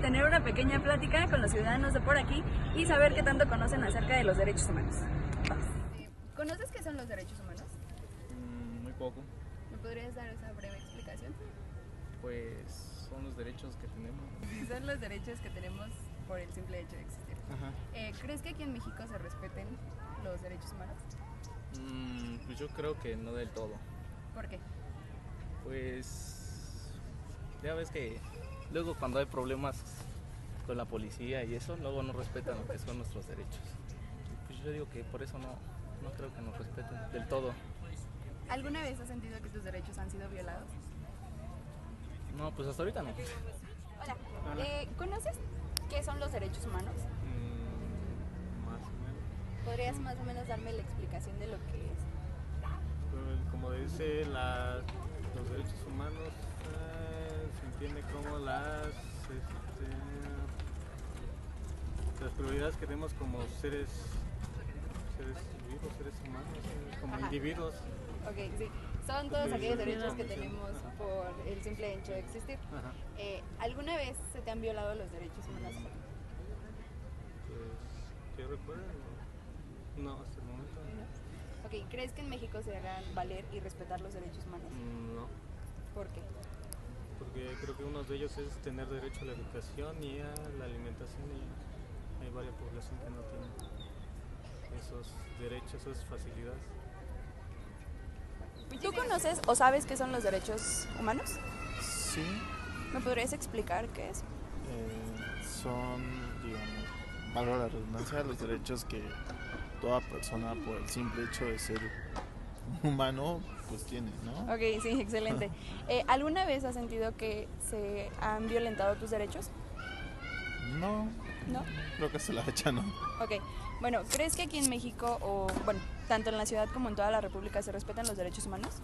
tener una pequeña plática con los ciudadanos de por aquí y saber qué tanto conocen acerca de los derechos humanos. Vamos. ¿Conoces qué son los derechos humanos? Muy poco. ¿Me podrías dar esa breve explicación? Pues son los derechos que tenemos. Sí, son los derechos que tenemos por el simple hecho de existir. ¿Crees que aquí en México se respeten los derechos humanos? Pues yo creo que no del todo. ¿Por qué? Pues ya ves que luego cuando hay problemas con la policía y eso, luego no respetan lo que son nuestros derechos. Pues yo digo que por eso no creo que nos respeten del todo. ¿Alguna vez has sentido que tus derechos han sido violados? No, pues hasta ahorita no. Hola. ¿Conoces qué son los derechos humanos? Más o menos. ¿Podrías más o menos darme la explicación de lo que es? Pues, como dice los derechos humanos, se entiende como las prioridades que tenemos como seres vivos, seres humanos, como individuos. Ok, sí. Son todos aquellos derechos que tenemos por el simple hecho de existir. ¿Alguna vez se te han violado los derechos humanos? Pues, ¿qué recuerdo? No, hasta el momento no. Ok, ¿crees que en México se hagan valer y respetar los derechos humanos? No, ¿Por qué? porque creo que uno de ellos es tener derecho a la educación y a la alimentación, y hay varias población que no tiene esos derechos, esas facilidades. ¿Tú conoces o sabes qué son los derechos humanos? Sí, ¿Me podrías explicar qué es? son, digamos, valga la redundancia, los derechos que toda persona por el simple hecho de ser humano pues tiene, ¿no? Ok, sí, excelente. ¿Alguna vez has sentido que se han violentado tus derechos? No, ¿No? creo que hasta la fecha no. Ok, bueno, ¿crees que aquí en México o, bueno, tanto en la ciudad como en toda la república se respetan los derechos humanos?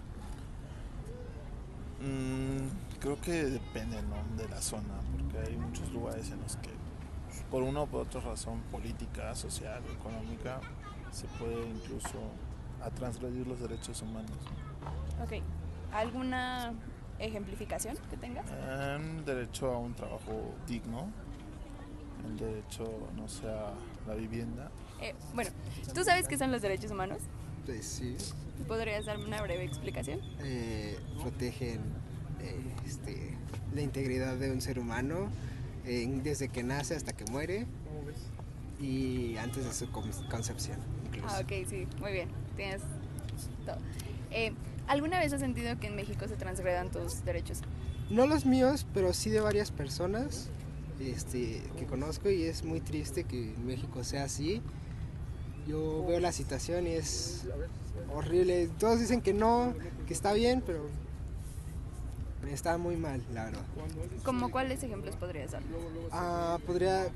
Creo que depende, ¿no?, de la zona, porque hay muchos lugares en los que por una o por otra razón política, social o económica se puede incluso a transgredir los derechos humanos. Ok, ¿alguna ejemplificación que tengas? El derecho a un trabajo digno, el derecho, no sé, a la vivienda. Bueno, ¿tú sabes qué son los derechos humanos? Pues sí, ¿Podrías darme una breve explicación? protegen la integridad de un ser humano desde que nace hasta que muere y antes de su concepción incluso. Ah, ok, sí, muy bien, tienes todo. ¿Alguna vez has sentido que en México se transgredan tus derechos? No los míos, pero sí de varias personas que conozco, y es muy triste que en México sea así. Yo veo la situación y es horrible. Todos dicen que no, que está bien, pero está muy mal, la verdad. ¿Cómo cuáles ejemplos podrías dar? Podría,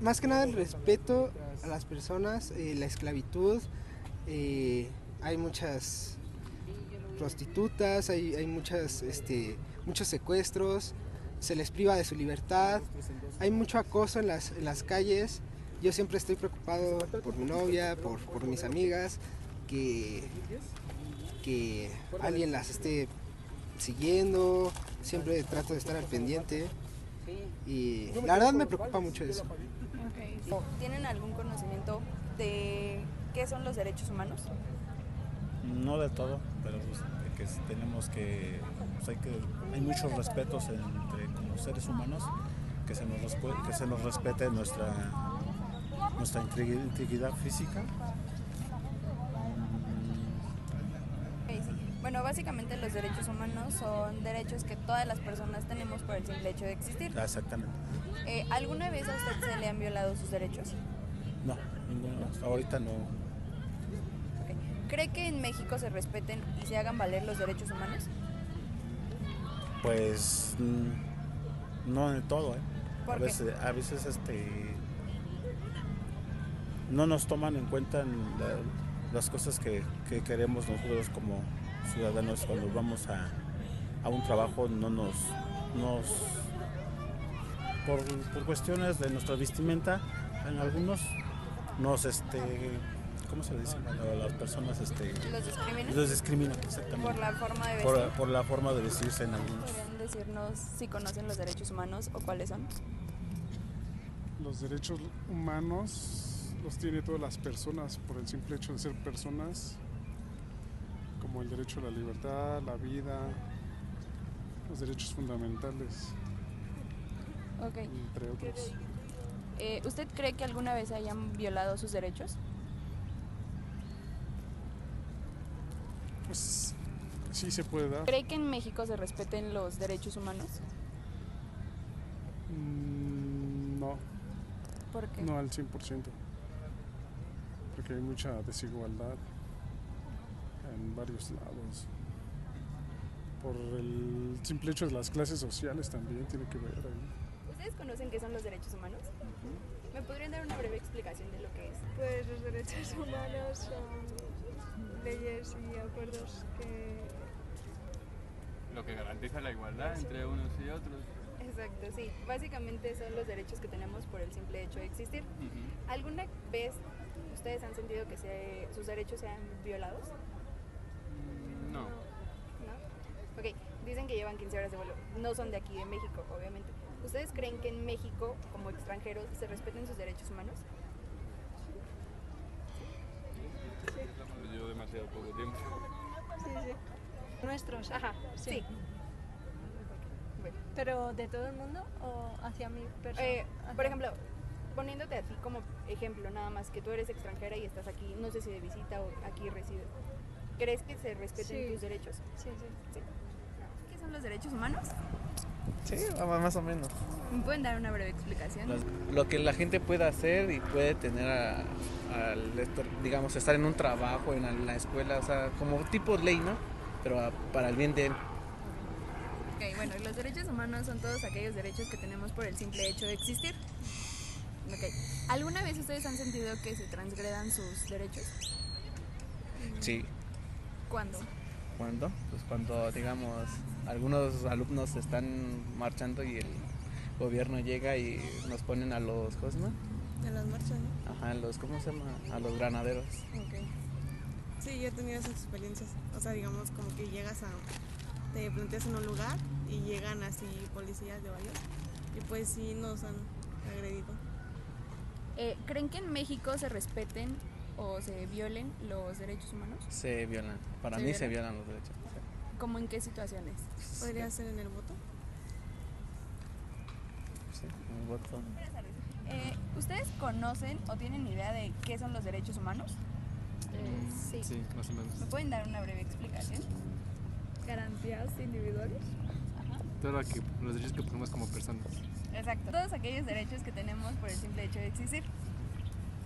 más que nada, el respeto a las personas, la esclavitud. Hay muchas prostitutas, hay muchos secuestros, se les priva de su libertad, hay mucho acoso en las calles. Yo siempre estoy preocupado por mi novia, por mis amigas, que alguien las esté siguiendo. Siempre trato de estar al pendiente y la verdad me preocupa mucho eso. Okay, sí. ¿Tienen algún conocimiento de qué son los derechos humanos? No del todo, pero pues, tenemos hay muchos respetos entre como seres humanos, que se nos respete nuestra integridad física. Okay, sí. Bueno, básicamente los derechos humanos son derechos que todas las personas tenemos por el simple hecho de existir. Exactamente. ¿Alguna vez a usted se le han violado sus derechos? No, ninguno. Hasta ahorita no. Okay. ¿Cree que en México se respeten y se hagan valer los derechos humanos? Pues no en todo, ¿eh? ¿Por A qué? veces no nos toman en cuenta las cosas que queremos nosotros como ciudadanos. Cuando vamos a un trabajo por cuestiones de nuestra vestimenta, en algunos ¿cómo se le dice? A las personas ¿Los discriminan? los discriminan, exactamente. Por la forma de vestir. Por la forma de vestirse en algunos. decirnos si conocen los derechos humanos o cuáles son? Los derechos humanos los tiene todas las personas por el simple hecho de ser personas, como el derecho a la libertad, la vida, los derechos fundamentales, Ok. entre otros. ¿Usted cree que alguna vez hayan violado sus derechos? Pues sí se puede dar. ¿Cree que en México se respeten los derechos humanos? No, ¿Por qué? no al 100%, porque hay mucha desigualdad en varios lados. Por el simple hecho de las clases sociales también tiene que ver ahí. ¿Ustedes conocen qué son los derechos humanos? ¿Me podrían dar una breve explicación de lo que es? Pues los derechos humanos son leyes y acuerdos que... Lo que garantiza la igualdad entre unos y otros. Exacto, sí. Básicamente son los derechos que tenemos por el simple hecho de existir. ¿Alguna vez ustedes han sentido que sus derechos sean violados? No. ¿No? Ok, dicen que llevan 15 horas de vuelo. No son de aquí, de México, obviamente. ¿Ustedes creen que en México, como extranjeros, se respeten sus derechos humanos? Yo demasiado poco tiempo. Sí, sí. Nuestros. Ajá, sí. Bueno. ¿Pero de todo el mundo o hacia mi persona? Por ejemplo, poniéndote a ti como ejemplo, nada más que tú eres extranjera y estás aquí, no sé si de visita o aquí resides. ¿Crees que se respeten Sí. tus derechos? Sí, sí. ¿Qué son los derechos humanos? Sí, más o menos. ¿Me pueden dar una breve explicación? Lo que la gente puede hacer y puede tener digamos, estar en un trabajo, en la escuela, o sea, como tipo ley, ¿no? Pero para el bien de él. Ok, bueno, los derechos humanos son todos aquellos derechos que tenemos por el simple hecho de existir. Ok. ¿Alguna vez ustedes han sentido que se transgredan sus derechos? Sí. ¿Cuándo? ¿Cuándo? Pues cuando, digamos, algunos alumnos están marchando y el gobierno llega y nos ponen a los, ¿cómo se llama? De las marchas, ¿no? Ajá, ¿cómo se llama? A los granaderos. Ok. Sí, yo he tenido esas experiencias. O sea, digamos, como que te planteas en un lugar y llegan así policías de varios y pues sí nos han agredido. ¿Creen que en México se respeten o se violen los derechos humanos? Se violan. Para mí se violan los derechos. ¿Cómo en qué situaciones? ¿Podría ser en el voto? Sí, el voto. ¿Ustedes conocen o tienen idea de qué son los derechos humanos? Sí. Sí, más o menos. ¿Me pueden dar una breve explicación? Garantías individuales. Los derechos que ponemos como personas. Exacto. Todos aquellos derechos que tenemos por el simple hecho de existir.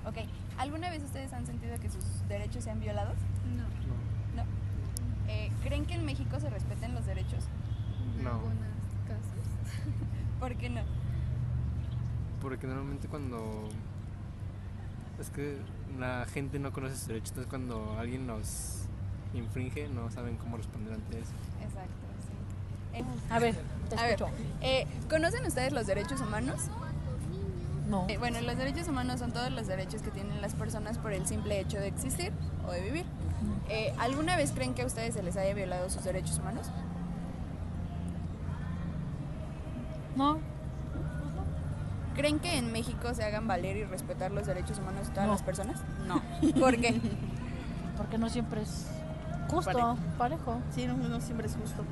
Ok. ¿Alguna vez ustedes han sentido que sus derechos sean violados? No. ¿No? ¿Creen que en México se respeten los derechos? En No. algunos casos. ¿Por qué no? Porque normalmente es que la gente no conoce sus derechos, entonces cuando alguien los infringe no saben cómo responder ante eso. Exacto, sí. A ver, te A ver, escucho. ¿conocen ustedes los derechos humanos? No. Bueno, los derechos humanos son todos los derechos que tienen las personas por el simple hecho de existir o de vivir. ¿Alguna vez creen que a ustedes se les haya violado sus derechos humanos? No. ¿Creen que en México se hagan valer y respetar los derechos humanos de todas No. las personas? No. ¿Por qué? Porque no siempre es justo, parejo. Sí, no siempre es justo.